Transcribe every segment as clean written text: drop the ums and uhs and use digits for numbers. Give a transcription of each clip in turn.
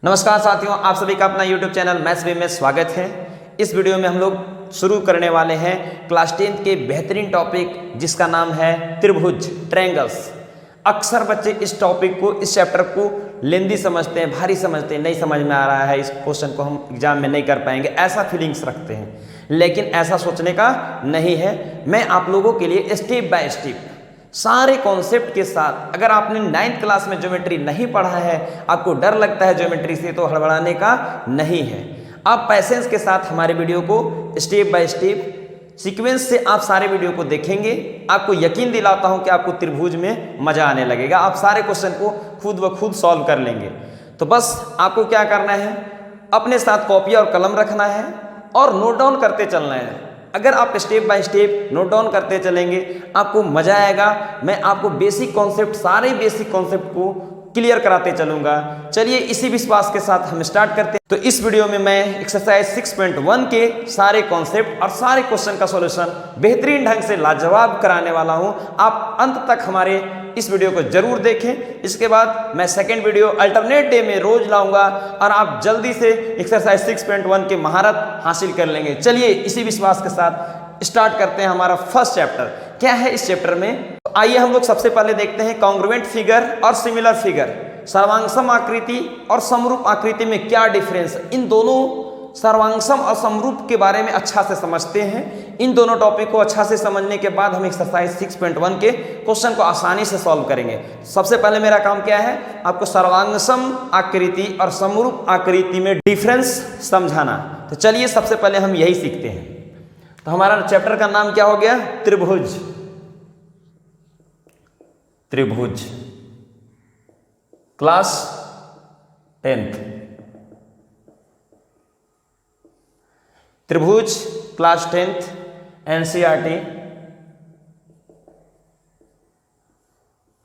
नमस्कार साथियों, आप सभी का अपना YouTube चैनल मैथ्स वे में स्वागत है। इस वीडियो में हम लोग शुरू करने वाले हैं क्लास 10 के बेहतरीन टॉपिक जिसका नाम है त्रिभुज, ट्रायंगल्स। अक्सर बच्चे इस टॉपिक को, इस चैप्टर को लेंदी समझते हैं, भारी समझते हैं, नहीं समझ में आ रहा है, इस क्वेश्चन को हम एग्जाम में नहीं कर पाएंगे, ऐसा फीलिंग्स रखते हैं। लेकिन ऐसा सोचने का नहीं है। मैं आप लोगों के लिए स्टेप बाय स्टेप सारे कॉन्सेप्ट के साथ, अगर आपने 9th क्लास में ज्योमेट्री नहीं पढ़ा है, आपको डर लगता है ज्योमेट्री से, तो हड़बड़ाने का नहीं है। आप पैसेंस के साथ हमारे वीडियो को स्टेप बाय स्टेप सीक्वेंस से आप सारे वीडियो को देखेंगे। आपको यकीन दिलाता हूं कि आपको त्रिभुज में मजा आने लगेगा। आप सारे क्वेश्चन को खुद ब खुद सॉल्व कर लेंगे। तो बस आपको क्या करना है, अपने साथ कॉपी और कलम रखना है और नोट डाउन करते चलना है। अगर आप step by step note down करते चलेंगे, आपको मजा आएगा। मैं आपको बेसिक कॉन्सेप्ट, सारे बेसिक कॉन्सेप्ट को क्लियर कराते चलूंगा। चलिए इसी विश्वास के साथ हम स्टार्ट करते हैं। तो इस वीडियो में मैं एक्सरसाइज 6.1 के सारे कॉन्सेप्ट और सारे क्वेश्चन का सॉल्यूशन बेहतरीन ढंग से लाजवाब कराने वाला हूं। आप अंत तक हमारे इस वीडियो को जरूर देखें। इसके बाद मैं सेकंड वीडियो अल्टरनेट डे में रोज लाऊंगा और आप जल्दी से एक्सरसाइज 6.1 के महारत हासिल कर लेंगे। चलिए इसी विश्वास के साथ स्टार्ट करते हैं हमारा फर्स्ट चैप्टर। क्या है इस चैप्टर में, तो आइए हम लोग सबसे पहले देखते हैं कॉन्ग्रुएंट फिगर और सिमिलर फिगर। सर्वांगसम आकृति और समरूप आकृति में क्या डिफरेंस है, इन दोनों सर्वांगसम और समरूप के बारे में अच्छा से समझते हैं। इन दोनों टॉपिक को अच्छा से समझने के बाद हम एक्सरसाइज 6.1 के क्वेश्चन को आसानी से सॉल्व करेंगे। सबसे पहले मेरा काम क्या है, आपको सर्वांगसम आकृति और समरूप आकृति में डिफरेंस समझाना। तो चलिए सबसे पहले हम यही सीखते हैं। तो हमारा चैप्टर का नाम क्या हो गया, त्रिभुज। त्रिभुज, क्लास 10th। त्रिभुज क्लास 10th एनसीईआरटी।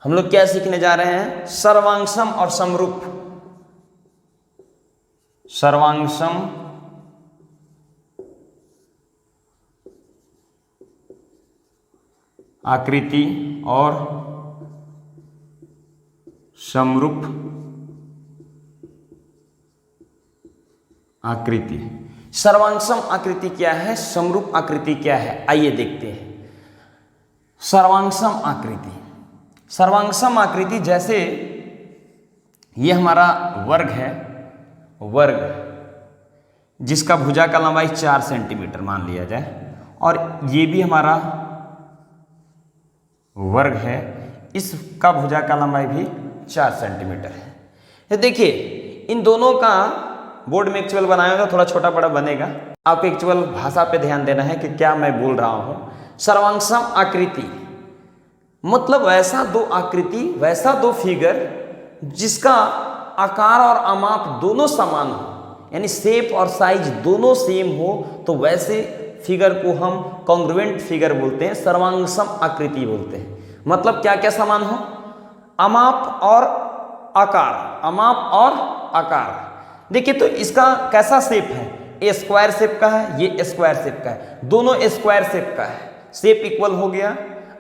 हम लोग क्या सीखने जा रहे हैं, सर्वांगसम और समरूप। सर्वांगसम आकृति और समरूप आकृति। सर्वांगसम आकृति क्या है, समरूप आकृति क्या है, आइए देखते हैं। सर्वांगसम आकृति, सर्वांगसम आकृति जैसे ये हमारा वर्ग है, वर्ग जिसका भुजा का लंबाई 4 सेंटीमीटर मान लिया जाए, और ये भी हमारा वर्ग है, इसका भुजा का लंबाई भी 4 सेंटीमीटर है। तो देखिए इन दोनों का बोर्ड में एक्चुअल बनाएगा तो थोड़ा छोटा बड़ा बनेगा। आपको एक्चुअल भाषा पे ध्यान देना है कि क्या मैं बोल रहा हूं। सर्वांगसम आकृति मतलब वैसा दो आकृति, वैसा दो फिगर जिसका आकार और आमाप दोनों समान हो, यानी शेप और साइज दोनों सेम हो, तो वैसे फिगर को हम कॉन्ग्रुएंट फिगर बोलते हैं, सर्वांगसम आकृति बोलते हैं। मतलब क्या क्या समान हो, आमाप और आकार, आमाप और आकार। देखिए तो इसका कैसा शेप है, ए स्क्वायर शेप का है, ये स्क्वायर शेप का है, दोनों स्क्वायर शेप का है, शेप इक्वल हो गया।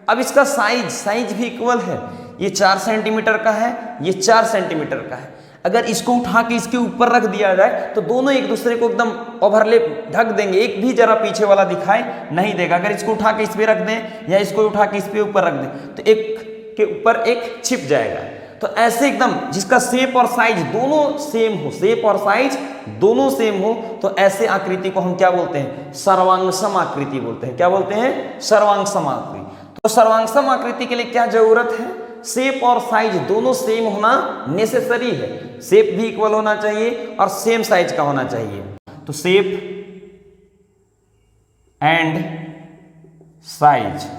अब इसका साइज, साइज भी इक्वल है, ये 4 सेंटीमीटर का है, ये 4 सेंटीमीटर का है। अगर इसको उठा के इसके ऊपर रख दिया जाए तो दोनों एक दूसरे को एकदम ओवरलैप ढक देंगे, एक भी जरा पीछे वाला दिखाई नहीं देगा। अगर इसको उठा के इस पे रख दें या इसको उठा के इस पे ऊपर रख दें तो एक के ऊपर एक छिप जाएगा। तो ऐसे एकदम जिसका शेप और साइज दोनों सेम हो, शेप और साइज दोनों सेम हो, तो ऐसे आकृति को हम क्या बोलते हैं, सर्वांगसम आकृति बोलते हैं। क्या बोलते हैं, सर्वांगसम आकृति। तो सर्वांगसम आकृति के लिए क्या जरूरत है, शेप और साइज दोनों सेम होना नेसेसरी है। शेप भी इक्वल होना चाहिए और सेम साइज का होना चाहिए। तो shape and size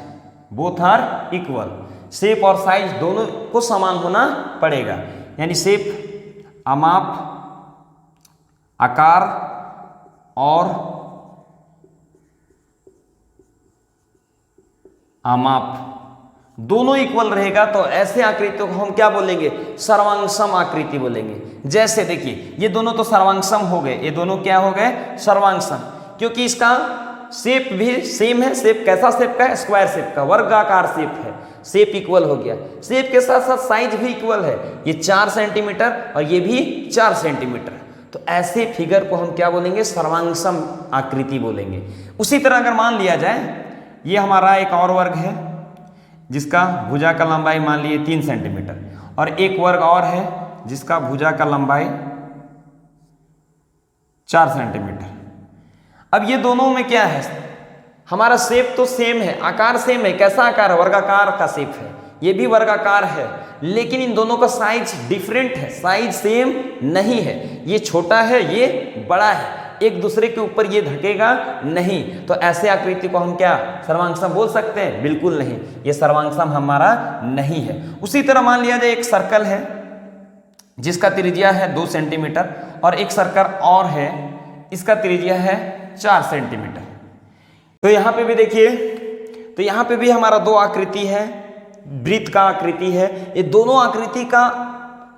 both are equal, shape और साइज दोनों को समान होना पड़ेगा। यानी शेप, आमाप, आकार और आमाप दोनों इक्वल रहेगा, तो ऐसे आकृतियों को हम क्या बोलेंगे, सर्वांगसम आकृति बोलेंगे। जैसे देखिए ये दोनों तो सर्वांगसम हो गए, ये दोनों क्या हो गए, सर्वांगसम, क्योंकि इसका शेप भी सेम है। शेप कैसा शेप का है, स्क्वायर शेप का, वर्गाकार शेप है। शेप इक्वल हो गया, शेप के साथ साथ साइज भी इक्वल है, ये 4 सेंटीमीटर और ये भी 4 सेंटीमीटर। तो ऐसे फिगर को हम क्या बोलेंगे, सर्वांगसम आकृति बोलेंगे। उसी तरह अगर मान लिया जाए ये हमारा एक और वर्ग है जिसका भुजा का लंबाई मान लिए 3 सेंटीमीटर, और एक वर्ग और है जिसका भुजा का लंबाई 4 सेंटीमीटर। अब ये दोनों में क्या है, हमारा शेप तो सेम है, आकार सेम है। कैसा आकार है, वर्गाकार का शेप है, ये भी वर्गाकार है, लेकिन इन दोनों का साइज डिफरेंट है, साइज सेम नहीं है। ये छोटा है, ये बड़ा है, एक दूसरे के ऊपर ये ढकेगा नहीं। तो ऐसे आकृति को हम क्या सर्वांगसम बोल सकते हैं? बिल्कुल नहीं, ये सर्वांगसम हमारा नहीं है। उसी तरह मान लिया जाए एक सर्कल है जिसका त्रिज्या है 2 सेंटीमीटर, और एक सर्कल और है इसका त्रिज्या है 4 सेंटीमीटर। तो यहाँ पे भी देखिए, तो यहाँ पे भी हमारा 2 आकृति है, वृत्त का आकृति है। ये दोनों आकृति का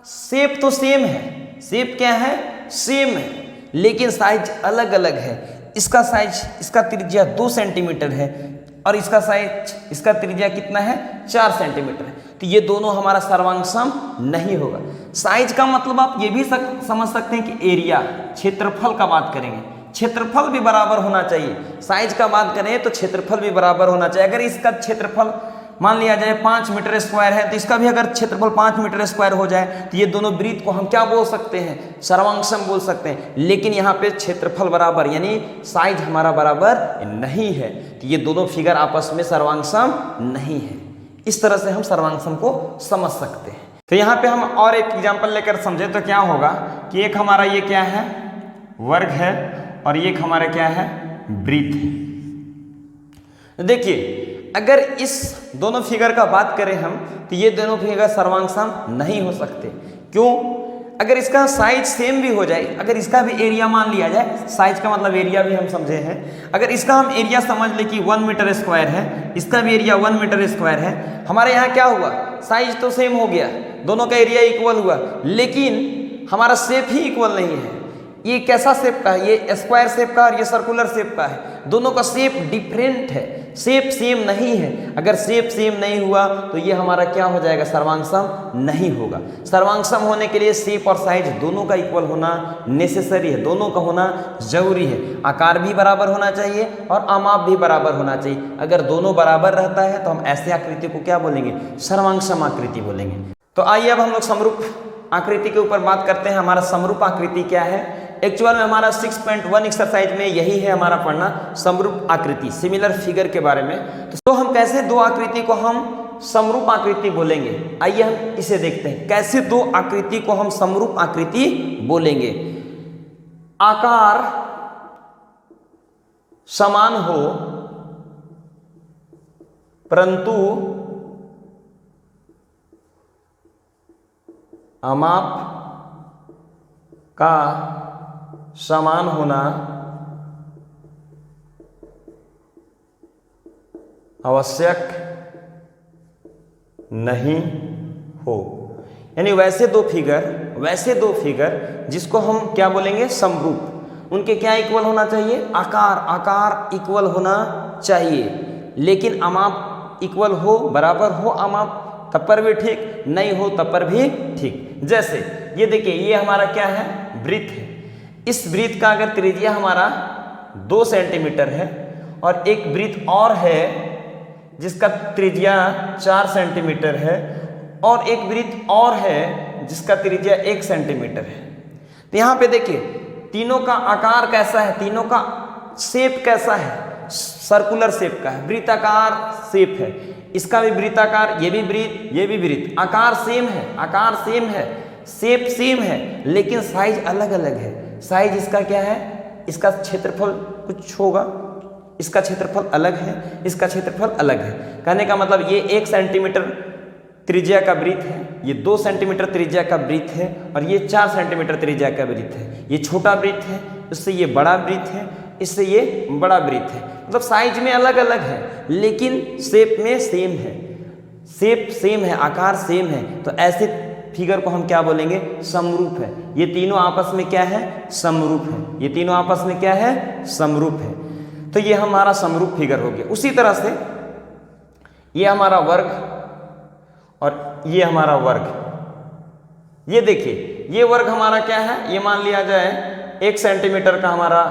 शेप तो सेम है, शेप क्या है, सेम है, लेकिन साइज अलग अलग है। इसका साइज, इसका त्रिज्या 2 सेंटीमीटर है और इसका साइज, इसका त्रिज्या कितना है, 4 सेंटीमीटर है। तो ये दोनों हमारा सर्वांगसम नहीं होगा। साइज का मतलब आप ये भी समझ सकते हैं कि एरिया, क्षेत्रफल का बात करेंगे, क्षेत्रफल भी बराबर होना चाहिए। साइज का बात करें तो क्षेत्रफल भी बराबर होना चाहिए। अगर इसका क्षेत्रफल मान लिया जाए 5 मीटर स्क्वायर है, तो इसका भी अगर क्षेत्रफल 5 मीटर स्क्वायर हो जाए तो ये दोनों वृत्त को हम क्या बोल सकते हैं, सर्वांगसम बोल सकते हैं। लेकिन यहाँ पे क्षेत्रफल बराबर यानी साइज हमारा बराबर नहीं है, तो ये दोनों फिगर आपस में सर्वांगसम नहीं है। इस तरह से हम सर्वांगसम को समझ सकते हैं। तो यहाँ पे हम और एक एग्जाम्पल लेकर समझे तो क्या होगा कि एक हमारा ये क्या है, वर्ग है, और ये एक हमारा क्या है, वृत्त है। देखिए अगर इस दोनों फिगर का बात करें हम तो ये दोनों फिगर सर्वांगसम नहीं हो सकते। क्यों? अगर इसका साइज सेम भी हो जाए, अगर इसका भी एरिया मान लिया जाए, साइज का मतलब एरिया भी हम समझे हैं, अगर इसका हम एरिया समझ ले कि 1 मीटर स्क्वायर है, इसका भी एरिया 1 मीटर स्क्वायर है, हमारे यहाँ क्या हुआ, साइज तो सेम हो गया, दोनों का एरिया इक्वल हुआ, लेकिन हमारा शेप ही इक्वल नहीं है। ये कैसा शेप का है, ये स्क्वायर शेप का और ये सर्कुलर शेप का है, दोनों का शेप डिफरेंट है, शेप सेम नहीं है। अगर शेप सेम नहीं हुआ तो ये हमारा क्या हो जाएगा, सर्वांगसम नहीं होगा। सर्वांगसम होने के लिए शेप और साइज दोनों का इक्वल होना नेसेसरी है, दोनों का होना जरूरी है। आकार भी बराबर होना चाहिए और अमाप भी बराबर होना चाहिए। अगर दोनों बराबर रहता है तो हम ऐसे आकृति को क्या बोलेंगे, सर्वांगसम आकृति बोलेंगे। तो आइए अब हम लोग समरूप आकृति के ऊपर बात करते हैं। हमारा समरूप आकृति क्या है? एक्चुअल में हमारा 6.1 एक्सरसाइज में यही है हमारा पढ़ना, समरूप आकृति, सिमिलर फिगर के बारे में। तो हम कैसे दो आकृति को हम समरूप आकृति बोलेंगे, आइए हम इसे देखते हैं। कैसे दो आकृति को हम समरूप आकृति बोलेंगे? आकार समान हो परंतु अमाप का समान होना आवश्यक नहीं हो। यानी वैसे दो फिगर जिसको हम क्या बोलेंगे, समरूप, उनके क्या इक्वल होना चाहिए, आकार इक्वल होना चाहिए, लेकिन अमाप इक्वल हो, बराबर हो अमाप, तब पर भी ठीक, नहीं हो तब पर भी ठीक। जैसे ये देखिए, ये हमारा क्या है, वृत्त है। इस वृत्त का अगर त्रिज्या हमारा 2 सेंटीमीटर है और एक वृत्त और है जिसका त्रिज्या 4 सेंटीमीटर है और एक वृत्त और है जिसका त्रिज्या 1 सेंटीमीटर है, तो यहाँ पे देखिए तीनों का आकार कैसा है, तीनों का शेप कैसा है, सर्कुलर शेप का है, वृत्ताकार शेप है। इसका भी वृत्ताकार, ये भी वृत्त, ये भी वृत्त, आकार सेम है, शेप सेम है, लेकिन साइज अलग अलग है। साइज इसका क्या है, इसका क्षेत्रफल कुछ होगा, इसका क्षेत्रफल अलग है, इसका क्षेत्रफल अलग है। कहने का मतलब ये 1 सेंटीमीटर त्रिज्या का वृत्त है, ये 2 सेंटीमीटर त्रिज्या का वृत्त है और ये 4 सेंटीमीटर त्रिज्या का वृत्त है। ये छोटा वृत्त है, इससे ये बड़ा वृत्त है, इससे ये बड़ा वृत्त है। मतलब साइज में अलग अलग है लेकिन शेप में सेम है, शेप सेम है, आकार सेम है। तो ऐसे फिगर को हम क्या बोलेंगे, समरूप है। ये तीनों आपस में क्या है, समरूप है। ये तीनों आपस में क्या है, समरूप है। तो ये हमारा समरूप फिगर हो गया। उसी तरह से ये हमारा वर्ग और ये हमारा वर्ग। ये देखिए ये वर्ग हमारा क्या है, ये मान लिया जाए 1 सेंटीमीटर का हमारा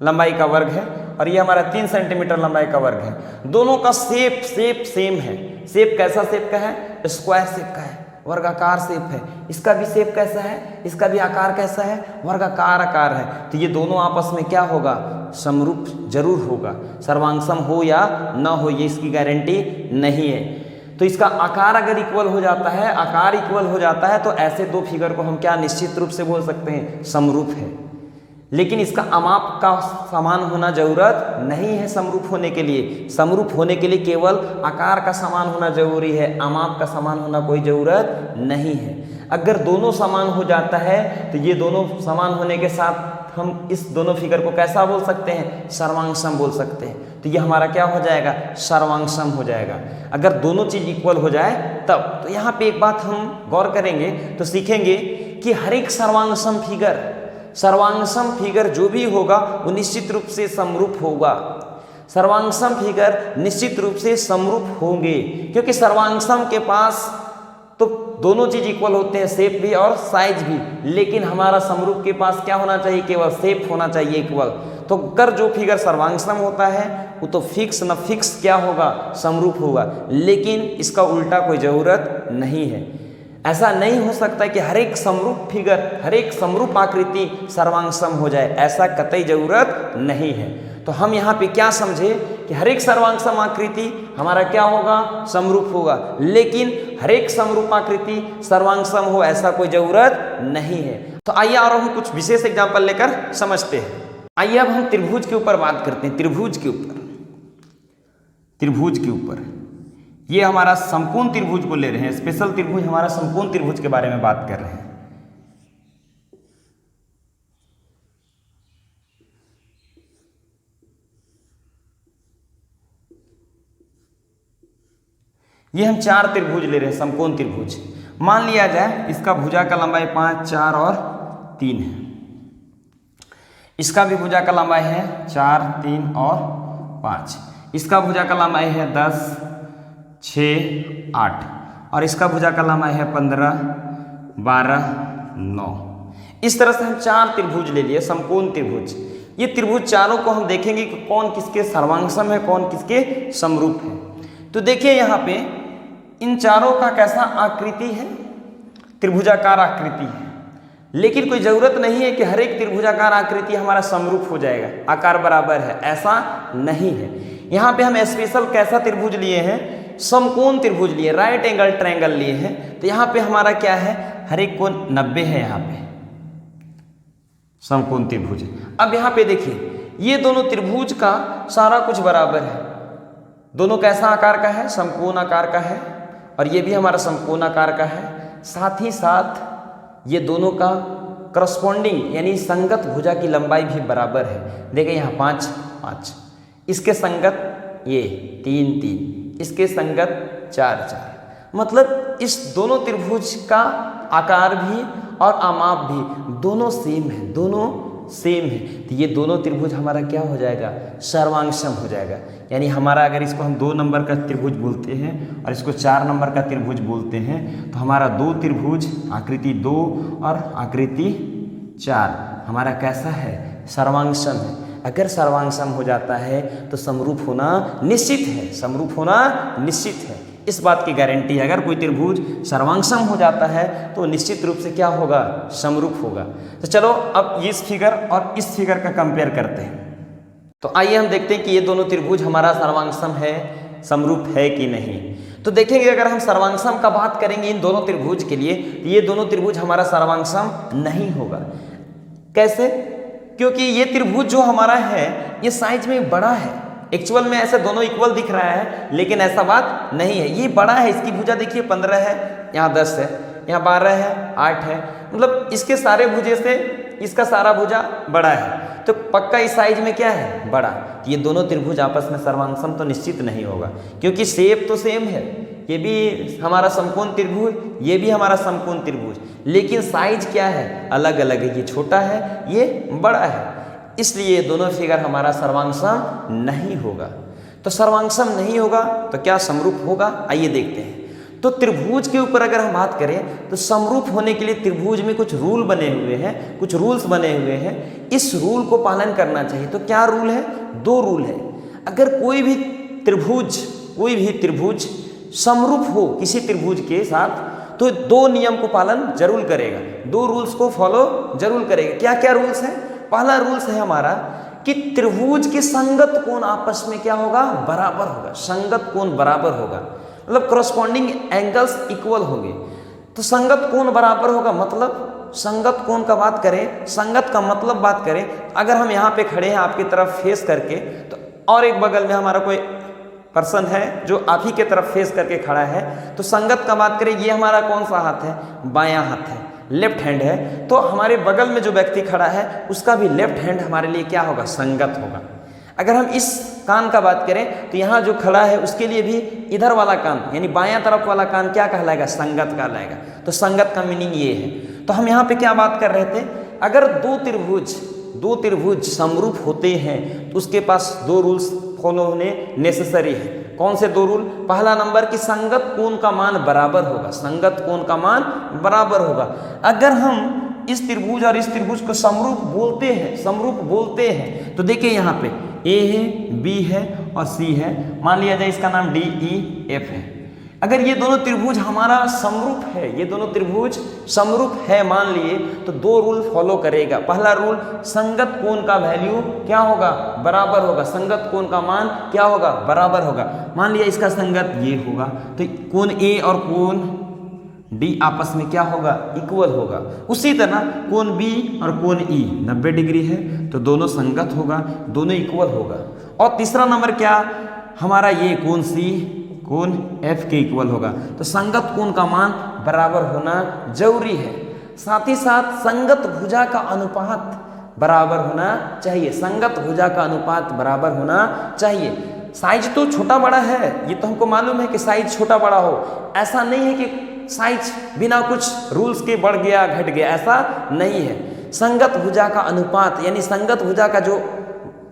लंबाई का वर्ग है और ये हमारा 3 सेंटीमीटर लंबाई का वर्ग है। दोनों का शेप सेम है। शेप कैसा शेप का है, स्क्वायर शेप का है, वर्गाकार शेप है। इसका भी शेप कैसा है, इसका भी आकार कैसा है, वर्गाकार आकार है। तो ये दोनों आपस में क्या होगा, समरूप जरूर होगा। सर्वांगसम हो या ना हो ये इसकी गारंटी नहीं है। तो इसका आकार अगर इक्वल हो जाता है, आकार इक्वल हो जाता है तो ऐसे दो फिगर को हम क्या निश्चित रूप से बोल सकते हैं, समरूप है। लेकिन इसका अमाप का समान होना जरूरत नहीं है समरूप होने के लिए। समरूप होने के लिए केवल आकार का समान होना जरूरी है, अमाप का समान होना कोई जरूरत नहीं है। अगर दोनों समान हो जाता है तो ये दोनों समान होने के साथ हम इस दोनों फिगर को कैसा बोल सकते हैं, सर्वांगसम बोल सकते हैं। तो ये हमारा क्या हो जाएगा, सर्वांगसम हो जाएगा। अगर दोनों चीज इक्वल हो जाए तब। तो यहाँ पे एक बात हम गौर करेंगे तो सीखेंगे कि हर एक सर्वांगसम फिगर जो भी होगा वो निश्चित रूप से समरूप होगा। सर्वांगसम फिगर निश्चित रूप से समरूप होंगे क्योंकि सर्वांगसम के पास तो दोनों चीज इक्वल होते हैं, शेप भी और साइज भी। लेकिन हमारा समरूप के पास क्या होना चाहिए, केवल शेप होना चाहिए इक्वल। तो अगर जो फिगर सर्वांगसम होता है वो तो फिक्स न फिक्स क्या होगा, समरूप होगा। लेकिन इसका उल्टा कोई जरूरत नहीं है। ऐसा नहीं हो सकता कि हर एक समरूप फिगर, हर एक समरूप आकृति सर्वांगसम हो जाए, ऐसा कतई जरूरत नहीं है। तो हम यहाँ पे क्या समझे कि हर एक सर्वांगसम आकृति हमारा क्या होगा, समरूप होगा। लेकिन हर एक समरूप आकृति सर्वांगसम हो ऐसा कोई जरूरत नहीं है। तो आइए और हम कुछ विशेष एग्जाम्पल लेकर समझते हैं। आइए अब हम त्रिभुज के ऊपर बात करते हैं। त्रिभुज के ऊपर ये हमारा समकोण त्रिभुज को ले रहे हैं, स्पेशल त्रिभुज हमारा समकोण त्रिभुज के बारे में बात कर रहे हैं। ये हम 4 त्रिभुज ले रहे हैं, समकोण त्रिभुज। मान लिया जाए इसका भुजा का लंबाई 5, 4 और 3 है। इसका भी भुजा का लंबाई है 4, 3 और 5। इसका भुजा का लंबाई है 10, 6, 8 और इसका भुजा का लंबाई है 15, 12, 9। इस तरह से हम 4 त्रिभुज ले लिए, समकोण त्रिभुज। ये त्रिभुज चारों को हम देखेंगे कि कौन किसके सर्वांगसम है, कौन किसके समरूप है। तो देखिए यहाँ पे इन चारों का कैसा आकृति है, त्रिभुजाकार आकृति है। लेकिन कोई जरूरत नहीं है कि हर एक त्रिभुजाकार आकृति हमारा समरूप हो जाएगा, आकार बराबर है, ऐसा नहीं है। यहाँ पे हम स्पेशल कैसा त्रिभुज लिए हैं, समकोण त्रिभुज लिए, राइट एंगल ट्रायंगल लिए हैं। तो यहाँ पे हमारा क्या है, हर एक कोण 90 है। यहाँ पे समकोण त्रिभुज। अब यहाँ पे देखिए ये दोनों त्रिभुज का सारा कुछ बराबर है। दोनों कैसा आकार का है, समकोण आकार का है और ये भी हमारा समकोण आकार का है। साथ ही साथ ये दोनों का करस्पॉन्डिंग यानी संगत भुजा की लंबाई भी बराबर है। देखिए यहाँ 5, 5, इसके संगत ये 3, 3, इसके संगत 4, 4। मतलब इस दोनों त्रिभुज का आकार भी और आमाप भी दोनों सेम है, दोनों सेम है। तो ये दोनों त्रिभुज हमारा क्या हो जाएगा, सर्वांगसम हो जाएगा। यानी हमारा अगर इसको हम 2 नंबर का त्रिभुज बोलते हैं और इसको 4 नंबर का त्रिभुज बोलते हैं तो हमारा 2 त्रिभुज आकृति 2 और आकृति 4 हमारा कैसा है, सर्वांगसम है। अगर सर्वांगसम हो जाता है तो समरूप होना निश्चित है, समरूप होना निश्चित है। इस बात की गारंटी है। अगर कोई त्रिभुज सर्वांगसम हो जाता है तो निश्चित रूप से क्या होगा, समरूप होगा। तो चलो अब इस फिगर और इस फिगर का कंपेयर करते हैं। तो आइए हम देखते हैं कि ये दोनों त्रिभुज हमारा सर्वांगसम है, समरूप है कि नहीं। तो देखेंगे अगर हम सर्वांगसम का बात करेंगे इन दोनों त्रिभुज के लिए तो ये दोनों त्रिभुज हमारा सर्वांगसम नहीं होगा। कैसे? क्योंकि ये त्रिभुज जो हमारा है ये साइज में बड़ा है। एक्चुअल में ऐसे दोनों इक्वल दिख रहा है लेकिन ऐसा बात नहीं है। ये बड़ा है, इसकी भुजा देखिए 15 है, यहाँ 10 है, यहाँ 12 है, 8 है। मतलब इसके सारे भुजे से इसका सारा भुजा बड़ा है तो पक्का इस साइज में क्या है, बड़ा। ये दोनों त्रिभुज आपस में सर्वांगसम तो निश्चित नहीं होगा क्योंकि शेप तो सेम है। ये भी हमारा समकोण त्रिभुज, ये भी हमारा समकोण त्रिभुज, लेकिन साइज क्या है, अलग अलग है। ये छोटा है, ये बड़ा है, इसलिए दोनों फिगर हमारा सर्वांगसम नहीं होगा। तो सर्वांगसम नहीं होगा तो क्या समरूप होगा, आइए देखते हैं। तो त्रिभुज के ऊपर अगर हम बात करें तो समरूप होने के लिए त्रिभुज में कुछ रूल बने हुए हैं, कुछ रूल्स बने हुए हैं। इस रूल को पालन करना चाहिए। तो क्या रूल है? 2 रूल है। अगर कोई भी त्रिभुज समरूप हो किसी त्रिभुज के साथ तो 2 नियम को पालन जरूर करेगा, 2 रूल्स को फॉलो जरूर करेगा। क्या क्या रूल्स है? पहला रूल्स है हमारा कि त्रिभुज के संगत कोण आपस में क्या होगा? बराबर होगा। संगत कोण बराबर होगा, मतलब करस्पॉन्डिंग एंगल्स इक्वल होंगे। तो संगत कोण बराबर होगा मतलब संगत कोण का बात करें, संगत का मतलब बात करें, अगर हम यहाँ पे खड़े हैं आपकी तरफ फेस करके, तो और एक बगल में हमारा कोई पर्सन है जो आप ही के तरफ फेस करके खड़ा है, तो संगत का बात करें, ये हमारा कौन सा हाथ है? बायां हाथ है, लेफ्ट हैंड है। तो हमारे बगल में जो व्यक्ति खड़ा है उसका भी लेफ्ट हैंड हमारे लिए क्या होगा? संगत होगा। अगर हम इस कान का बात करें तो यहाँ जो खड़ा है उसके लिए भी इधर वाला कान यानी बायां तरफ वाला कान क्या कहलाएगा? संगत कहलाएगा। तो संगत का मीनिंग ये है। तो हम यहाँ पे क्या बात कर रहे थे? अगर दो त्रिभुज समरूप होते हैं तो उसके पास 2 रूल्स फॉलो होने नेसेसरी है। कौन से 2 रूल? पहला नंबर कि संगत कोण का मान बराबर होगा, संगत कोण का मान बराबर होगा। अगर हम इस त्रिभुज और इस त्रिभुज को समरूप बोलते हैं तो देखिए यहाँ पे ए है, बी है और सी है। मान लिया जाए इसका नाम डी ई एफ है। अगर ये दोनों त्रिभुज हमारा समरूप है, ये दोनों त्रिभुज समरूप है मान लिए, तो 2 रूल फॉलो करेगा। पहला रूल, संगत कोण का वैल्यू क्या होगा? बराबर होगा। संगत कोण का मान क्या होगा? बराबर होगा। मान लिया इसका संगत ये होगा तो कोण ए और कोण डी आपस में क्या होगा? इक्वल होगा। उसी तरह कोण बी और कोण ई 90 डिग्री है तो दोनों संगत होगा, दोनों इक्वल होगा। और तीसरा नंबर क्या? हमारा ये कोण सी कोण एफ के इक्वल होगा। तो संगत कोण का मान बराबर होना जरूरी है। साथ ही साथ संगत भुजा का अनुपात बराबर होना चाहिए। संगत भुजा का अनुपात बराबर होना चाहिए। साइज तो छोटा बड़ा है, ये तो हमको मालूम है कि साइज छोटा बड़ा हो। ऐसा नहीं है कि साइज बिना कुछ रूल्स के बढ़ गया घट गया, ऐसा नहीं है। संगत भुजा का अनुपात यानी संगत भुजा का जो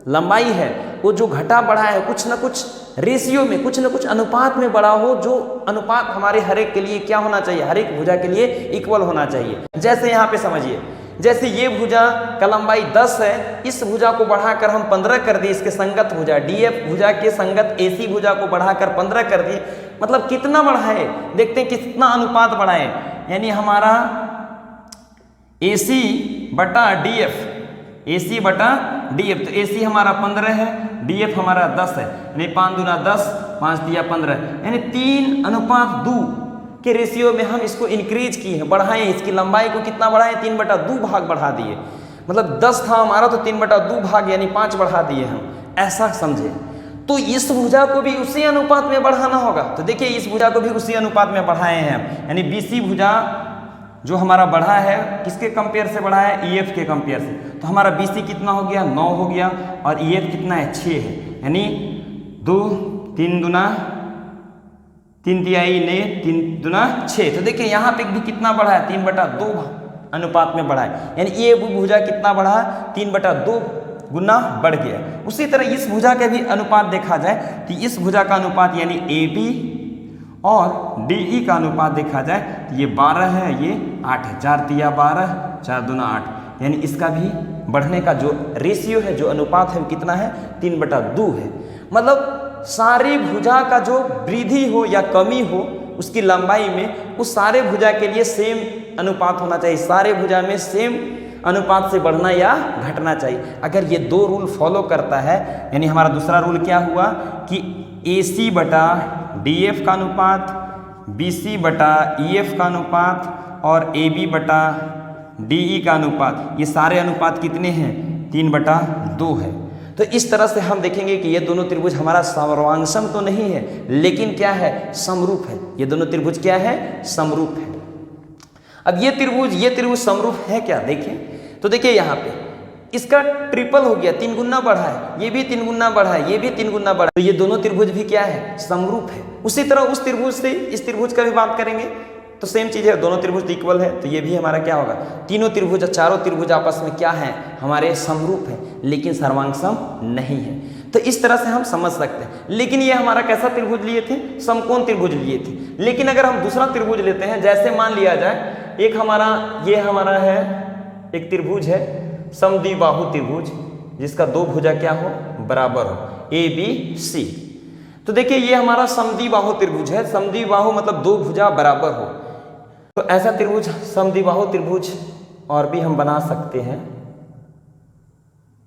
लंबाई है वो जो घटा बढ़ा है कुछ ना कुछ रेशियो में, कुछ ना कुछ अनुपात में बड़ा हो, जो अनुपात हमारे हर एक के लिए क्या होना चाहिए? हर एक भुजा के लिए इक्वल होना चाहिए। जैसे यहाँ पे समझिए, जैसे ये भुजा का लंबाई 10 है, इस भुजा को बढ़ाकर हम 15 कर दिए, इसके संगत भुजा डीएफ भुजा के संगत एसी भुजा को बढ़ाकर 15 कर दिए। मतलब कितना बढ़ाए? देखते हैं कितना अनुपात बढ़ाए। यानी हमारा AC बटा DF, AC बटा DF, तो AC हमारा 15 है, DF हमारा 10 है, यानी 5 दूना 10, 5 दिया 15, यानी 3:2 के रेशियो में हम इसको इंक्रीज किए हैं, बढ़ाए। इसकी लंबाई को कितना बढ़ाए? 3/2 भाग बढ़ा दिए। मतलब 10 था हमारा तो 3/2 भाग यानी 5 बढ़ा दिए हम, ऐसा समझे। तो इस भुजा को भी उसी अनुपात में बढ़ाना होगा। तो देखिए इस भुजा को भी उसी अनुपात में बढ़ाए हैं, यानी BC भुजा जो हमारा बढ़ा है किसके कंपेयर से बढ़ा है? EF के कंपेयर से। तो हमारा BC कितना हो गया? 9 हो गया और EF कितना है? 6 है, यानी 2 3 दूना 3 तिया 3 दूना 6। तो देखिए यहाँ पे भी कितना बढ़ा है? 3/2 अनुपात में बढ़ा है, यानी ये भुजा कितना बढ़ा? 3/2 गुना बढ़ गया। उसी तरह इस भुजा के भी अनुपात देखा जाए तो इस भुजा का अनुपात यानी AB और DE का अनुपात देखा जाए तो ये 12 है, ये 8 है। 4 तिया 12, 4 दूना 8, यानी इसका भी बढ़ने का जो रेशियो है, जो अनुपात है, कितना है? 3/2 है। मतलब सारी भुजा का जो वृद्धि हो या कमी हो उसकी लंबाई में, उस सारे भुजा के लिए सेम अनुपात होना चाहिए। सारे भुजा में सेम अनुपात से बढ़ना या घटना चाहिए। अगर ये 2 रूल फॉलो करता है, यानी हमारा दूसरा रूल क्या हुआ कि AC बटा DF का अनुपात, BC बटा EF का अनुपात और AB बटा DE का अनुपात, ये सारे अनुपात कितने हैं? 3/2 है। तो इस तरह से हम देखेंगे कि ये दोनों त्रिभुज हमारा सर्वांगसम तो नहीं है, लेकिन क्या है? समरूप है। ये दोनों त्रिभुज क्या है? समरूप है। अब ये त्रिभुज समरूप है क्या? देखें तो देखिए यहाँ पे इसका ट्रिपल हो गया, 3 गुना बढ़ा है, ये भी 3 गुना बढ़ा है, ये भी 3 गुना बढ़ा है। तो ये दोनों त्रिभुज भी क्या है? समरूप है। उसी तरह उस त्रिभुज से इस त्रिभुज का भी बात करेंगे तो सेम चीज़ है, दोनों त्रिभुज इक्वल है, तो ये भी हमारा क्या होगा, तीनों त्रिभुज चारों त्रिभुज आपस में क्या है, हमारे समरूप है, लेकिन सर्वांग सम नहीं है। तो इस तरह से हम समझ सकते हैं। लेकिन ये हमारा कैसा त्रिभुज लिए थे, समकोण त्रिभुज लिए थे। लेकिन अगर हम दूसरा त्रिभुज लेते हैं, जैसे मान लिया जाए एक हमारा ये हमारा है एक त्रिभुज है समद्विबाहु त्रिभुज, जिसका दो भुजा क्या हो, बराबर हो, ABC। तो देखिए ये हमारा समद्विबाहु त्रिभुज है, समद्विबाहु मतलब दो भुजा बराबर हो। तो ऐसा त्रिभुज समद्विबाहु त्रिभुज और भी हम बना सकते हैं।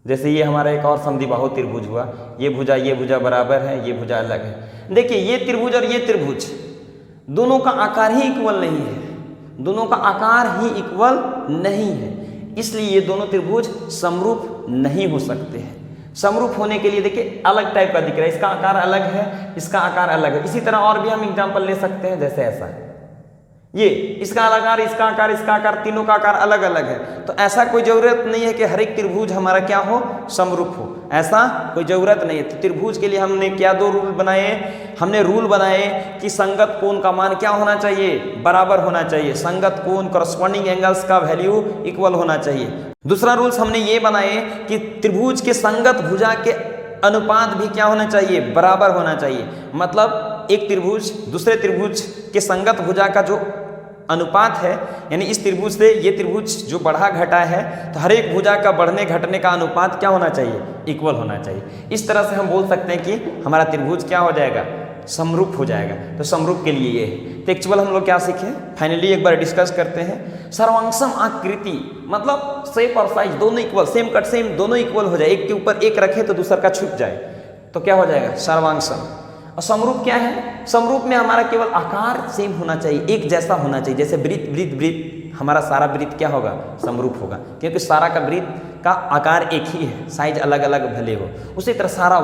जैसे ये हमारा एक और समद्विबाहु त्रिभुज हुआ, ये भुजा बराबर है, ये भुजा अलग है। देखिए ये त्रिभुज और ये त्रिभुज दोनों का आकार ही इक्वल नहीं है, दोनों का आकार ही इक्वल नहीं है, इसलिए ये दोनों त्रिभुज समरूप नहीं हो सकते हैं। समरूप होने के लिए देखिए अलग टाइप का दिख रहा है, इसका आकार अलग है, इसका आकार अलग है। इसी तरह और भी हम एग्जांपल ले सकते हैं, जैसे ऐसा है, ये इसका आकार, इसका आकार, इसका आकार, तीनों का आकार अलग अलग है। तो ऐसा कोई जरूरत नहीं है कि हर एक त्रिभुज हमारा क्या हो, समरूप हो, ऐसा कोई जरूरत नहीं है। तो त्रिभुज के लिए हमने क्या दो रूल बनाए, हमने रूल बनाए कि संगत कोण का मान क्या होना चाहिए, बराबर होना चाहिए, संगत कोण करस्पॉन्डिंग एंगल्स का वैल्यू इक्वल होना चाहिए। दूसरा रूल्स हमने ये बनाए कि त्रिभुज के संगत भुजा के अनुपात भी क्या होना चाहिए, बराबर होना चाहिए। मतलब एक त्रिभुज दूसरे त्रिभुज के संगत भुजा का जो अनुपात है, यानी इस त्रिभुज से ये त्रिभुज जो बढ़ा घटा है, तो हर एक भुजा का बढ़ने घटने का अनुपात क्या होना चाहिए, इक्वल होना चाहिए। इस तरह से हम बोल सकते हैं कि हमारा त्रिभुज क्या हो जाएगा, समरूप हो जाएगा। तो समरूप के लिए ये है। तो एक्चुअल हम लोग क्या सीखे, फाइनली एक बार डिस्कस करते हैं। सर्वांगसम आकृति मतलब शेप और साइज दोनों इक्वल, सेम कट सेम दोनों इक्वल हो जाए, एक के ऊपर एक रखे तो दूसरा का छुप जाए, तो क्या हो जाएगा, सर्वांगसम। और समरूप क्या है, समरूप में हमारा केवल आकार सेम होना चाहिए, एक जैसा होना चाहिए। जैसे वृत्त वृत्त वृत्त, हमारा सारा वृत्त क्या होगा, समरूप होगा, क्योंकि सारा का वृत्त का आकार एक ही है, साइज अलग अलग भले हो। उसी तरह सारा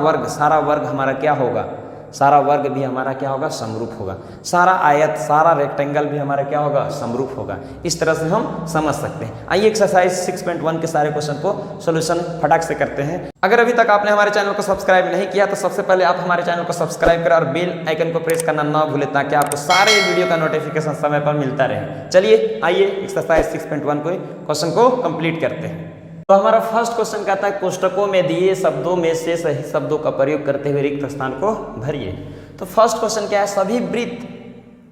वर्ग हमारा क्या होगा, सारा वर्ग भी हमारा क्या होगा, समरूप होगा। सारा आयत, सारा रेक्टेंगल भी हमारा क्या होगा, समरूप होगा। इस तरह से हम समझ सकते हैं। आइए एक्सरसाइज 6.1 के सारे क्वेश्चन को सोल्यूशन फटाक से करते हैं। अगर अभी तक आपने हमारे चैनल को सब्सक्राइब नहीं किया तो सबसे पहले आप हमारे चैनल को सब्सक्राइब करें और बेल आइकन को प्रेस करना ना भूलें, ताकि आपको सारे वीडियो का नोटिफिकेशन समय पर मिलता रहे। चलिए आइए एक्सरसाइज 6.1 को क्वेश्चन को कंप्लीट करते हैं। तो हमारा फर्स्ट क्वेश्चन कहता है कोष्टकों में दिए शब्दों में से सही शब्दों का प्रयोग करते हुए रिक्त स्थान को भरिए। तो फर्स्ट क्वेश्चन क्या है, सभी वृत्त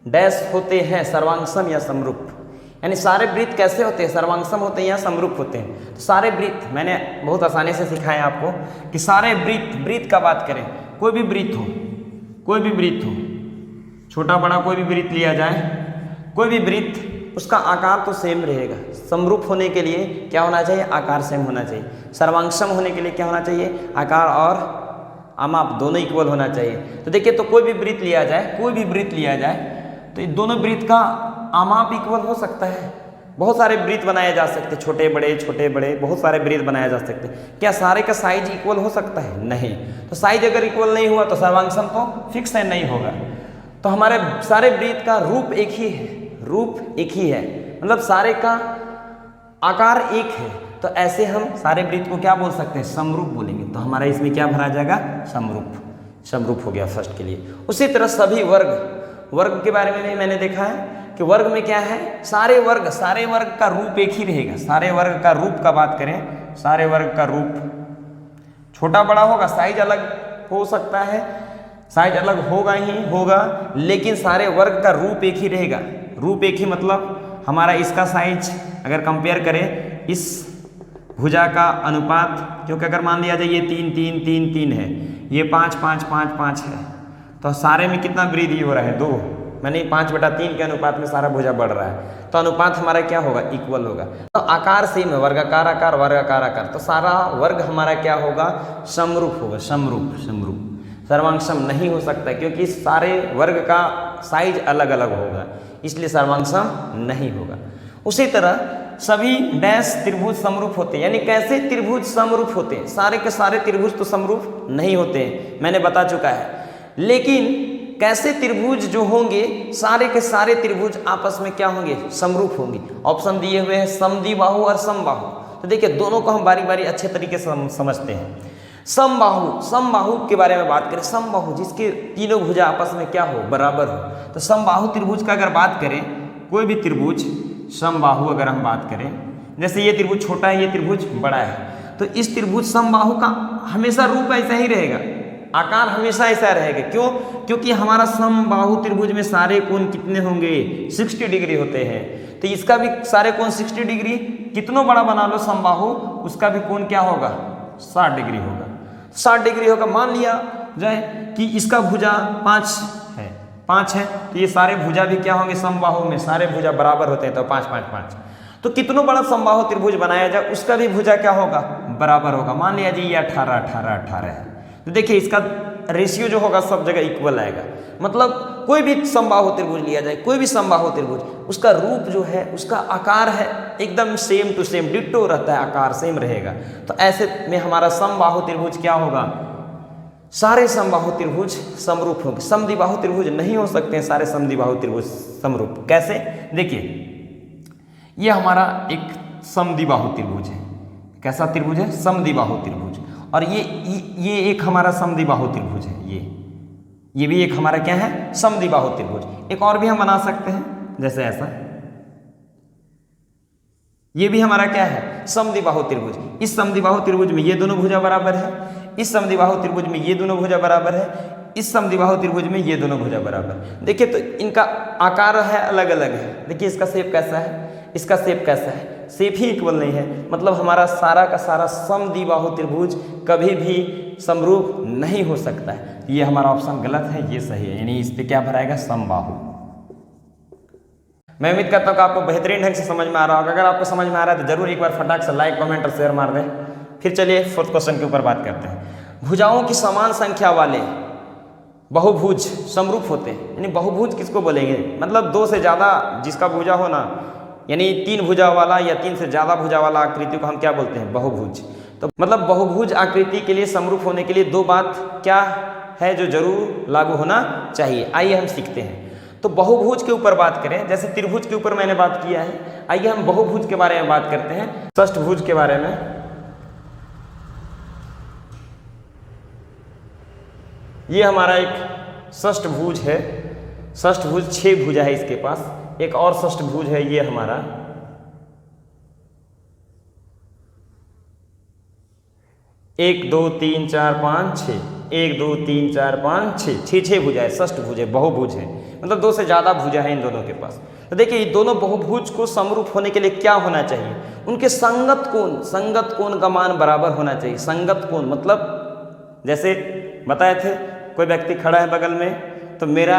डैश होते हैं सर्वांगसम या समरूप, यानी सारे वृत्त कैसे होते हैं, सर्वांगसम होते हैं या समरूप होते हैं। तो सारे वृत्त मैंने बहुत आसानी से सिखाया आपको कि सारे वृत्त का बात करें, कोई भी वृत्त हो, छोटा बड़ा कोई भी वृत्त लिया जाए, कोई भी वृत्त उसका आकार तो सेम रहेगा। समरूप होने के लिए क्या होना चाहिए, आकार सेम होना चाहिए। सर्वांगसम होने के लिए क्या होना चाहिए, आकार और आमाप दोनों इक्वल होना चाहिए। तो देखिए, तो कोई भी वृत्त लिया जाए, तो ये दोनों वृत्त का आमाप इक्वल हो सकता है। बहुत सारे वृत्त बनाए जा सकते हैं, छोटे बड़े बहुत सारे वृत्त बनाए जा सकते हैं। क्या सारे का साइज इक्वल हो सकता है, नहीं। तो साइज अगर इक्वल नहीं हुआ तो सर्वांगसम तो फिक्स है, नहीं होगा। तो हमारे सारे वृत्त का रूप एक ही है, मतलब सारे का आकार एक है। तो ऐसे हम सारे वृत्त को क्या बोल सकते हैं, समरूप बोलेंगे। तो हमारा इसमें क्या भरा जाएगा, समरूप हो गया फर्स्ट के लिए। उसी तरह सभी वर्ग के बारे में भी मैंने देखा है कि वर्ग में क्या है, सारे वर्ग का रूप एक ही रहेगा। सारे वर्ग का रूप का बात करें, सारे वर्ग का रूप छोटा बड़ा होगा, साइज अलग हो सकता है, साइज अलग होगा, लेकिन सारे वर्ग का रूप एक ही रहेगा। रूप एक ही मतलब हमारा इसका साइज अगर कंपेयर करें इस भुजा का अनुपात, क्योंकि अगर मान लिया जाए ये 3 है, ये 5 है, तो सारे में कितना वृद्धि हो रहा है, 2, मैंने 5/3 के अनुपात में सारा भुजा बढ़ रहा है। तो अनुपात हमारा क्या होगा, इक्वल होगा। तो आकार सेम है, वर्गाकार आकार, तो सारा वर्ग हमारा क्या होगा, समरूप होगा। समरूप सर्वांगसम नहीं हो सकता, क्योंकि सारे वर्ग का साइज अलग अलग होगा, इसलिए सर्वांगसम नहीं होगा। उसी तरह सभी डैश त्रिभुज समरूप होते हैं, यानी कैसे त्रिभुज समरूप होते हैं, सारे के सारे त्रिभुज तो समरूप नहीं होते हैं, मैंने बता चुका है। लेकिन कैसे त्रिभुज जो होंगे, सारे के सारे त्रिभुज आपस में क्या होंगे, समरूप होंगे। ऑप्शन दिए हुए हैं समद्विबाहु और समबाहु। तो देखिए, दोनों को हम बारी बारी अच्छे तरीके से समझते हैं। समबाहु के बारे में बात करें, समबाहु जिसके तीनों भुजा आपस में क्या हो, बराबर हो। तो समबाहु त्रिभुज का अगर बात करें कोई भी त्रिभुज समबाहु अगर हम बात करें, जैसे ये त्रिभुज छोटा है, ये त्रिभुज बड़ा है, तो इस त्रिभुज समबाहु का हमेशा रूप ऐसा ही रहेगा, आकार हमेशा ऐसा रहेगा। क्यों? क्योंकि हमारा समबाहु त्रिभुज में सारे कोण कितने होंगे? 60 डिग्री होते हैं। तो इसका भी सारे कोण 60 डिग्री, कितना बड़ा बना लो समबाहु, उसका भी कोण क्या होगा? 60 डिग्री होगा। 60 डिग्री होगा। मान लिया जाए कि इसका भुजा 5 है, तो ये सारे भुजा भी क्या होंगे? समबाहु में सारे भुजा बराबर होते हैं, तो 5 5 5। तो कितना बड़ा समबाहु त्रिभुज बनाया जाए, उसका भी भुजा क्या होगा? बराबर होगा। मान लिया जी ये 18 18 18 है, तो देखिए इसका रेशियो जो होगा सब जगह इक्वल आएगा। मतलब कोई भी समबाहु त्रिभुज लिया जाए, कोई भी समबाहु त्रिभुज, उसका रूप जो है, उसका आकार है एकदम सेम टू सेम, डिट्टो रहता है, आकार सेम रहेगा। तो ऐसे में हमारा समबाहु त्रिभुज क्या होगा? सारे समबाहु त्रिभुज समरूप होंगे। समद्विबाहु त्रिभुज नहीं हो सकते हैं सारे समद्विबाहु त्रिभुज समरूप। कैसे? देखिए ये हमारा एक समद्विबाहु त्रिभुज है। कैसा त्रिभुज है? समद्विबाहु त्रिभुज। और ये एक हमारा समद्विबाहु त्रिभुज है। ये भी एक हमारा क्या है? समद्विबाहु त्रिभुज। एक और भी हम बना सकते हैं, जैसे ऐसा, ये भी हमारा क्या है? समद्विबाहु त्रिभुज। इस समद्विबाहु त्रिभुज में ये दोनों भुजा बराबर है, इस समद्विबाहु त्रिभुज में ये दोनों भुजा बराबर है, इस समद्विबाहु त्रिभुज में ये दोनों भुजा बराबर। देखिए तो इनका आकार है अलग अलग है। देखिए इसका शेप कैसा है, इसका शेप कैसा है, शेप ही इक्वल नहीं है। मतलब हमारा सारा का सारा समद्विबाहु त्रिभुज कभी भी समरूप नहीं हो सकता है। ये हमारा ऑप्शन गलत है, ये सही है, यानी इस पे क्या भराएगा? समबाहु। मैं उम्मीद करता हूँ कि आपको बेहतरीन ढंग से समझ में आ रहा होगा। अगर आपको समझ में आ रहा है तो जरूर एक बार फटाक से लाइक, कमेंट और शेयर मार दें। फिर चलिए 4th क्वेश्चन के ऊपर बात करते हैं। भुजाओं की समान संख्या वाले बहुभुज समरूप होते हैं। यानी बहुभुज किसको बोलेंगे? मतलब 2 से ज़्यादा जिसका भुजा हो ना, यानी 3 भुजा वाला या 3 से ज़्यादा भुजा वाला आकृति को हम क्या बोलते हैं? बहुभुज। तो मतलब बहुभुज आकृति के लिए समरूप होने के लिए 2 बात क्या है जो जरूर लागू होना चाहिए। आइए हम सीखते हैं। तो बहुभुज के ऊपर बात करें, जैसे त्रिभुज के ऊपर मैंने बात किया है, आइए हम बहुभुज के बारे में बात करते हैं, षष्ठभुज के बारे में। ये हमारा एक षष्ठभुज है। षष्ठभुज 6 भुजा है इसके पास। एक और षष्ठभुज है ये हमारा, 1 2 3 4 5 6, 1 2 3 4 5 6, 6 भुजा है, षष्ठभुज है, बहुभुज है। मतलब 2 से ज़्यादा भुजा है इन दोनों के पास। तो देखिए ये दोनों बहुभुज को समरूप होने के लिए क्या होना चाहिए? उनके संगत कोण का मान बराबर होना चाहिए। संगत कोण मतलब जैसे बताए थे, कोई व्यक्ति खड़ा है बगल में, तो मेरा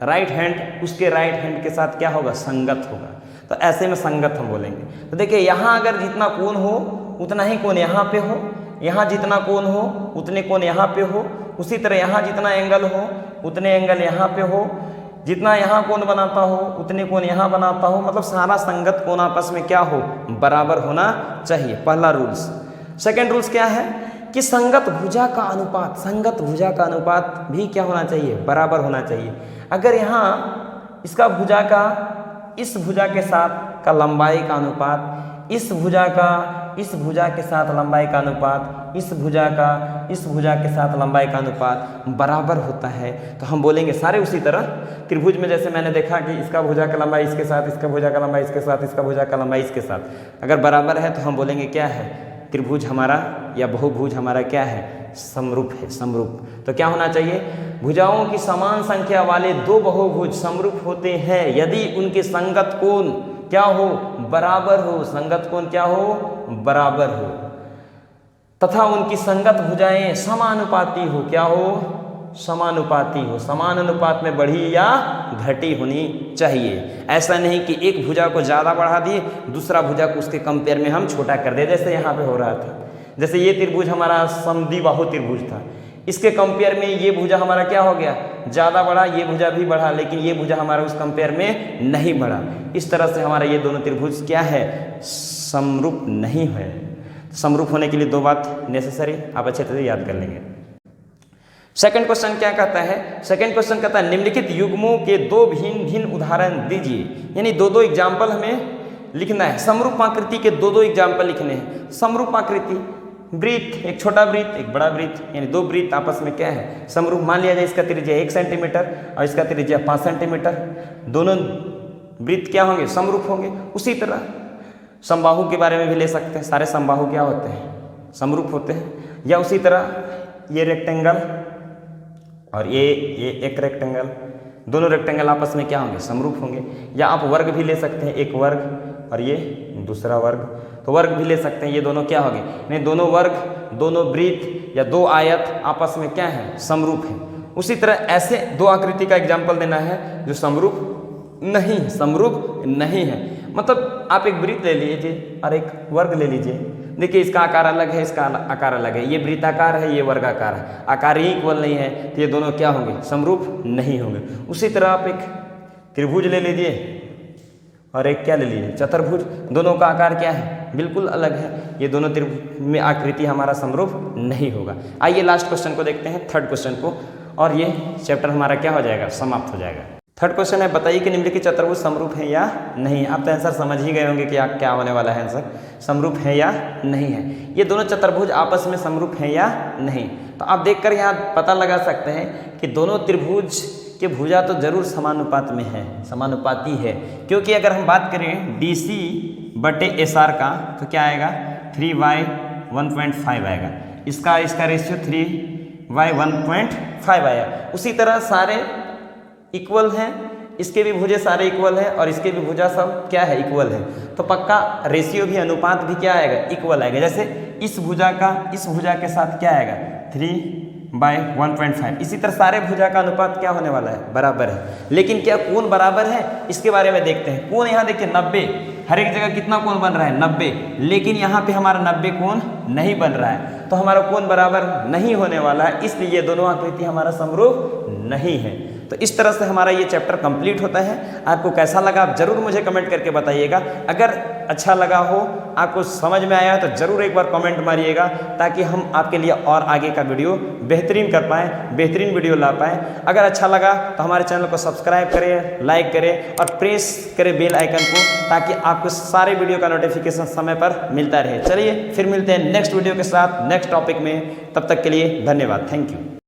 राइट हैंड उसके राइट हैंड के साथ क्या होगा? संगत होगा। तो ऐसे में संगत हम बोलेंगे। तो देखिए यहाँ अगर जितना कोण हो उतना ही कोण यहाँ पे हो, यहाँ जितना कोण हो उतने कोण यहाँ पे हो, उसी तरह यहाँ जितना एंगल हो उतने एंगल यहाँ पे हो, जितना यहाँ कोण बनाता हो उतने कोण यहाँ बनाता हो। मतलब सारा संगत कोण आपस में क्या हो? बराबर होना चाहिए। पहला रूल्स। सेकेंड रूल्स क्या है कि संगत भुजा का अनुपात भी क्या होना चाहिए? बराबर होना चाहिए। अगर यहाँ इसका भुजा का इस भुजा के साथ का लंबाई का अनुपात, इस भुजा के साथ लंबाई का अनुपात, इस भुजा के साथ लंबाई का अनुपात बराबर होता है, तो हम बोलेंगे सारे उसी तरह। त्रिभुज में जैसे मैंने देखा कि इसका भुजा का लंबाई इसके साथ, इसका भुजा का लंबाई इसके साथ, इसका भुजा का लंबाई इसके साथ अगर बराबर है तो हम बोलेंगे क्या है? त्रिभुज हमारा या बहुभुज हमारा क्या है? समरूप है, समरूप। तो क्या होना चाहिए? भुजाओं की समान संख्या वाले 2 बहुभुज समरूप होते हैं यदि उनके संगत कोण क्या हो? बराबर हो। संगत कोण क्या हो? बराबर हो। तथा उनकी संगत भुजाएं समानुपाती हो। क्या हो? समानुपाती हो। समान अनुपात में बढ़ी या घटी होनी चाहिए। ऐसा नहीं कि एक भुजा को ज़्यादा बढ़ा दिए, दूसरा भुजा को उसके कंपेयर में हम छोटा कर दे, जैसे यहाँ पे हो रहा था। जैसे ये त्रिभुज हमारा समद्विबाहु त्रिभुज था, इसके कंपेयर में ये भुजा हमारा क्या हो गया? ज़्यादा बढ़ा, ये भुजा भी बढ़ा, लेकिन ये भुजा हमारा उस कंपेयर में नहीं बढ़ा। इस तरह से हमारा ये दोनों त्रिभुज क्या है? समरूप नहीं है। समरूप होने के लिए 2 बात नेसेसरी, आप अच्छे तरह से याद कर लेंगे। सेकंड क्वेश्चन क्या कहता है? सेकंड क्वेश्चन कहता है निम्नलिखित युग्मों के 2 भिन्न उदाहरण दीजिए। यानी 2 एग्जाम्पल हमें लिखना है। समरूप आकृति के 2 एग्जाम्पल लिखने हैं। समरूप आकृति, वृत्त, एक छोटा वृत्त एक बड़ा वृत्त, यानी 2 वृत्त आपस में क्या है? समरूप। मान लिया जाए इसका त्रिज्या 1 सेंटीमीटर और इसका त्रिज्या 5 सेंटीमीटर। दोनों वृत्त क्या होंगे, समरूप होंगे। उसी तरह समबाहु के बारे में भी ले सकते हैं, सारे समबाहु क्या होते हैं, समरूप होते हैं। या उसी तरह ये रेक्टेंगल और ये एक रेक्टेंगल, दोनों रेक्टेंगल आपस में क्या होंगे, समरूप होंगे। या आप वर्ग भी ले सकते हैं, एक वर्ग और ये दूसरा वर्ग, तो वर्ग भी ले सकते हैं, ये दोनों क्या होंगे, नहीं दोनों वर्ग, दोनों वृत्त या दो आयत आपस में क्या है, समरूप है। उसी तरह ऐसे दो आकृति का एग्जाम्पल देना है जो समरूप नहीं है। मतलब आप एक वृत्त ले लीजिए और एक वर्ग ले लीजिए, देखिए इसका आकार अलग है, इसका आकार अलग है, ये वृत्ताकार है, ये वर्गाकार है, आकार ही इक्वल नहीं है, तो ये दोनों क्या होंगे, समरूप नहीं होंगे। उसी तरह आप एक त्रिभुज ले लीजिए और एक क्या ले लीजिए, चतुर्भुज, दोनों का आकार क्या है, बिल्कुल अलग है, ये दोनों त्रिभुज में आकृति हमारा समरूप नहीं होगा। आइए लास्ट क्वेश्चन को देखते हैं, थर्ड क्वेश्चन को, और ये चैप्टर हमारा क्या हो जाएगा, समाप्त हो जाएगा। थर्ड क्वेश्चन है, बताइए कि निम्नलिखित चतुर्भुज समरूप है या नहीं। आप तो आंसर समझ ही गए होंगे कि क्या होने वाला है आंसर, समरूप है या नहीं है। ये दोनों चतुर्भुज आपस में समरूप है या नहीं, तो आप देखकर यहाँ पता लगा सकते हैं कि दोनों त्रिभुज के भुजा तो जरूर समानुपात में है, समानुपाती है। क्योंकि अगर हम बात करें DC बटे SR का तो क्या आएगा, 3y 1.5 आएगा, इसका रेशियो 3y 1.5 आया। उसी तरह सारे इक्वल हैं, इसके भी भुजे सारे इक्वल हैं और इसके भी भुजा सब क्या है, इक्वल है, तो पक्का रेशियो भी, अनुपात भी क्या आएगा, इक्वल आएगा। जैसे इस भुजा का इस भुजा के साथ क्या आएगा, 3/1.5। इसी तरह सारे भुजा का अनुपात क्या होने वाला है, बराबर है। लेकिन क्या कोण बराबर है, इसके बारे में देखते हैं। कोण यहाँ देखिए 90, हर एक जगह कितना कोण बन रहा है, 90, लेकिन यहाँ पे हमारा 90 कोण नहीं बन रहा है, तो हमारा कोण बराबर नहीं होने वाला है, इसलिए ये दोनों आकृति हमारा समरूप नहीं है। तो इस तरह से हमारा ये चैप्टर कंप्लीट होता है। आपको कैसा लगा आप जरूर मुझे कमेंट करके बताइएगा। अगर अच्छा लगा हो, आपको समझ में आया तो जरूर एक बार कमेंट मारिएगा, ताकि हम आपके लिए और आगे का वीडियो बेहतरीन कर पाएँ, बेहतरीन वीडियो ला पाएँ। अगर अच्छा लगा तो हमारे चैनल को सब्सक्राइब करें, लाइक करें और प्रेस करें बेल आइकन को, ताकि आपको सारे वीडियो का नोटिफिकेशन समय पर मिलता रहे। चलिए फिर मिलते हैं नेक्स्ट वीडियो के साथ, नेक्स्ट टॉपिक में। तब तक के लिए धन्यवाद, थैंक यू।